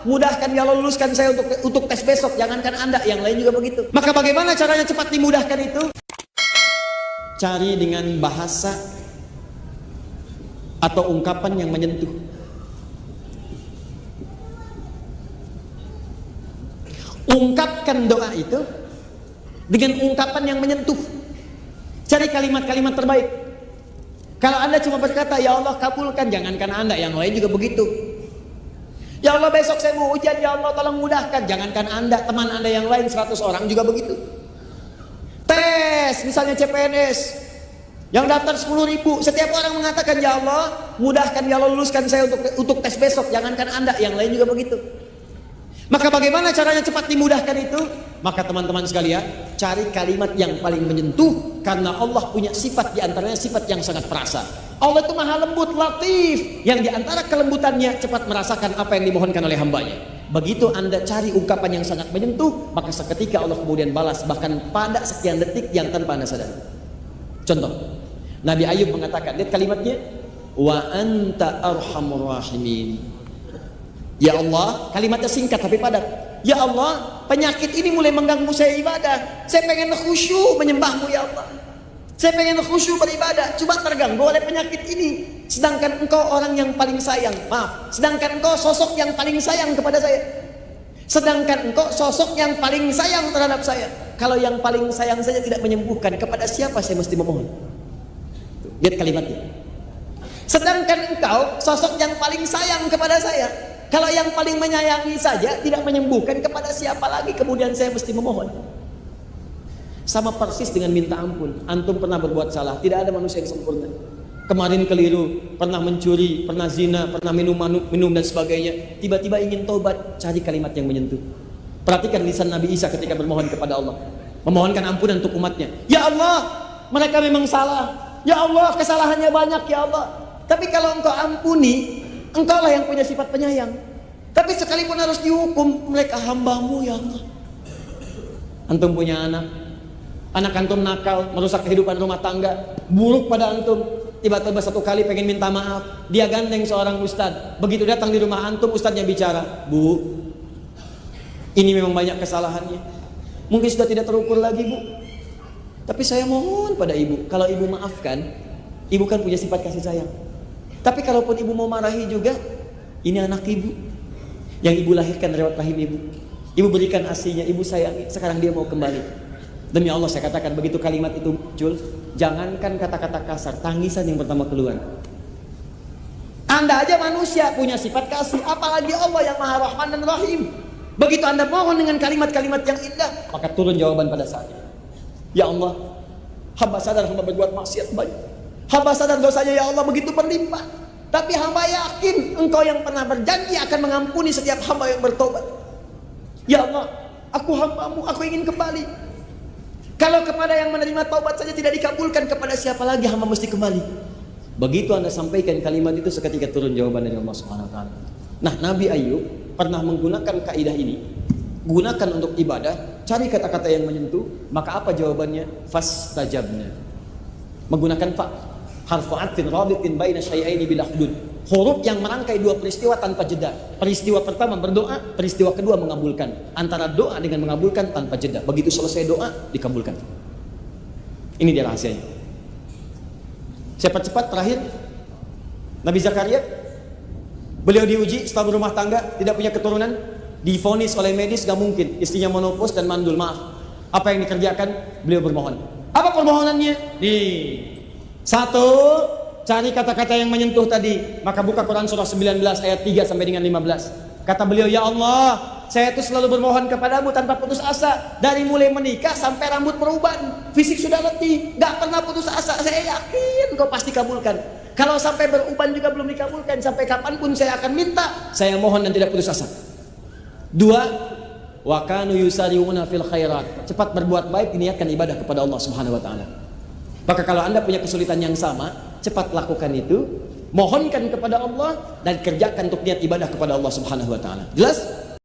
mudahkan ya Allah, luluskan saya untuk tes besok. Jangankan Anda, yang lain juga begitu. Maka bagaimana caranya cepat dimudahkan itu? Cari dengan bahasa atau ungkapan yang menyentuh. Ungkapkan doa itu dengan ungkapan yang menyentuh. Cari kalimat-kalimat terbaik. Kalau Anda cuma berkata, ya Allah kabulkan, jangankan Anda, yang lain juga begitu. Ya Allah besok saya mau ujian, ya Allah tolong mudahkan, jangankan Anda, teman Anda yang lain 100 orang juga begitu. Tes, misalnya CPNS, yang daftar 10.000, setiap orang mengatakan, ya Allah mudahkan, ya Allah luluskan saya untuk tes besok, jangankan Anda, yang lain juga begitu. Maka bagaimana caranya cepat dimudahkan itu? Maka teman-teman sekalian, cari kalimat yang paling menyentuh, karena Allah punya sifat, diantaranya sifat yang sangat perasa. Allah itu maha lembut, latif, yang diantara kelembutannya cepat merasakan apa yang dimohonkan oleh hambanya. Begitu Anda cari ungkapan yang sangat menyentuh, maka seketika Allah kemudian balas, bahkan pada sekian detik yang tanpa Anda sadari. Contoh, Nabi Ayub mengatakan, lihat kalimatnya, wa anta arhamur rahimin. Ya Allah, kalimatnya singkat tapi padat. Ya Allah, penyakit ini mulai mengganggu saya ibadah. Saya pengen khusyuk menyembahmu ya Allah. Saya pengen khusyuk beribadah, coba terganggu oleh penyakit ini. Sedangkan engkau orang yang paling sayang, maaf, sedangkan engkau sosok yang paling sayang kepada saya. Sedangkan engkau sosok yang paling sayang terhadap saya. Kalau yang paling sayang saja tidak menyembuhkan, kepada siapa saya mesti memohon? Lihat kalimatnya. Sedangkan engkau sosok yang paling sayang kepada saya. Kalau yang paling menyayangi saja tidak menyembuhkan, kepada siapa lagi kemudian saya mesti memohon? Sama persis dengan minta ampun. Antum pernah berbuat salah, tidak ada manusia yang sempurna. Kemarin keliru, pernah mencuri, pernah zina, pernah minum dan sebagainya. Tiba-tiba ingin taubat, cari kalimat yang menyentuh. Perhatikan lisan Nabi Isa ketika bermohon kepada Allah, memohonkan ampunan untuk umatnya. Ya Allah, mereka memang salah. Ya Allah, kesalahannya banyak ya Allah. Tapi kalau engkau ampuni, engkau lah yang punya sifat penyayang. Tapi sekalipun harus dihukum, mereka hambamu ya Allah. Antum punya anak antum nakal, merusak kehidupan rumah tangga, buruk pada antum. Tiba-tiba satu kali pengen minta maaf, dia gandeng seorang ustadz. Begitu datang di rumah antum, ustadznya bicara, Bu, ini memang banyak kesalahannya, mungkin sudah tidak terukur lagi Bu, tapi saya mohon pada ibu, kalau ibu maafkan, ibu kan punya sifat kasih sayang. Tapi kalaupun ibu mau marahi juga, ini anak ibu yang ibu lahirkan lewat rahim ibu. Ibu berikan asinya, ibu sayangi, sekarang dia mau kembali. Demi Allah saya katakan, begitu kalimat itu muncul, jangankan kata-kata kasar, tangisan yang pertama keluar. Anda aja manusia punya sifat kasih, apalagi Allah yang maha rahman dan rahim. Begitu Anda mohon dengan kalimat-kalimat yang indah, maka turun jawaban pada saatnya. Ya Allah, hamba sadar hamba berbuat maksiat banyak. Hamba sadar dosanya ya Allah begitu berlimpah. Tapi hamba yakin engkau yang pernah berjanji akan mengampuni setiap hamba yang bertobat. Ya Allah, aku hambamu, aku ingin kembali. Kalau kepada yang menerima taubat saja tidak dikabulkan, kepada siapa lagi hamba mesti kembali? Begitu Anda sampaikan kalimat itu, seketika turun jawaban dari Allah Subhanahu wa taala. Nah, Nabi Ayub pernah menggunakan kaidah ini. Gunakan untuk ibadah, cari kata-kata yang menyentuh, maka apa jawabannya? Fastajabna. Menggunakan fa, harfu atfin rabitin baina syai'aini bila hudud. Huruf yang merangkai dua peristiwa tanpa jeda. Peristiwa pertama berdoa, peristiwa kedua mengabulkan. Antara doa dengan mengabulkan tanpa jeda. Begitu selesai doa, dikabulkan. Ini dia rahasianya. Cepat-cepat terakhir, Nabi Zakaria, beliau diuji setelah berumah tangga, tidak punya keturunan, divonis oleh medis, gak mungkin, istrinya monofos dan mandul. Maaf, apa yang dikerjakan? Beliau bermohon. Apa permohonannya? Satu, cari kata-kata yang menyentuh tadi. Maka buka Quran surah 19 ayat 3 sampai dengan 15. Kata beliau, ya Allah, saya itu selalu bermohon kepadamu tanpa putus asa. Dari mulai menikah sampai rambut beruban, fisik sudah letih, gak pernah putus asa. Saya yakin kau pasti kabulkan. Kalau sampai beruban juga belum dikabulkan, sampai kapanpun saya akan minta, saya mohon dan tidak putus asa. Dua, wa kanu yusari'una fil khairat. Cepat berbuat baik, diniatkan ibadah kepada Allah Subhanahu wa taala. Maka kalau Anda punya kesulitan yang sama, cepat lakukan itu, mohonkan kepada Allah dan kerjakan untuk niat ibadah kepada Allah Subhanahu wa taala. Jelas?